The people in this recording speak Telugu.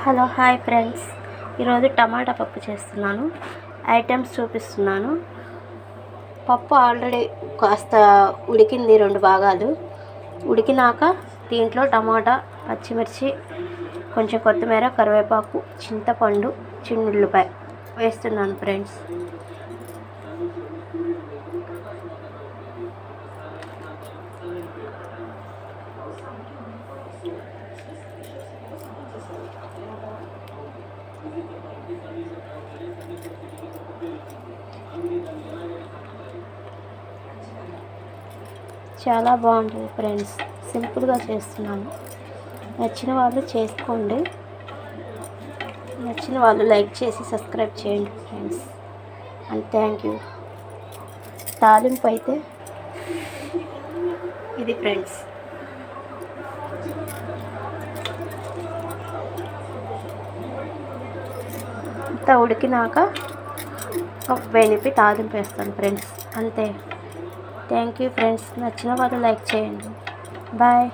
హలో హాయ్ ఫ్రెండ్స్, ఈరోజు టమాటా పప్పు చేస్తున్నాను. ఐటమ్స్ చూపిస్తున్నాను. పప్పు ఆల్రెడీ కాస్త ఉడికింది, 2 భాగాలు ఉడికినాక దీంట్లో టమాటా, పచ్చిమిర్చి, కొంచెం కొత్తిమీర, కరివేపాకు, చింతపండు, చిన్నుల్లిపాయ వేస్తున్నాను ఫ్రెండ్స్. చాలా బాగుంటుంది ఫ్రెండ్స్, సింపుల్గా చేస్తున్నాను. నచ్చిన వాళ్ళు చేసుకోండి, నచ్చిన వాళ్ళు లైక్ చేసి సబ్స్క్రైబ్ చేయండి ఫ్రెండ్స్. And thank you. తాలింపు అయితే ఇది ఫ్రెండ్స్. ఇంత ఉడికినాక ఒక వేనిపి తాలింపు వేస్తాను ఫ్రెండ్స్, అంతే. Thank you friends. నచ్చిన వాళ్ళు లైక్ చేయండి. బాయ్.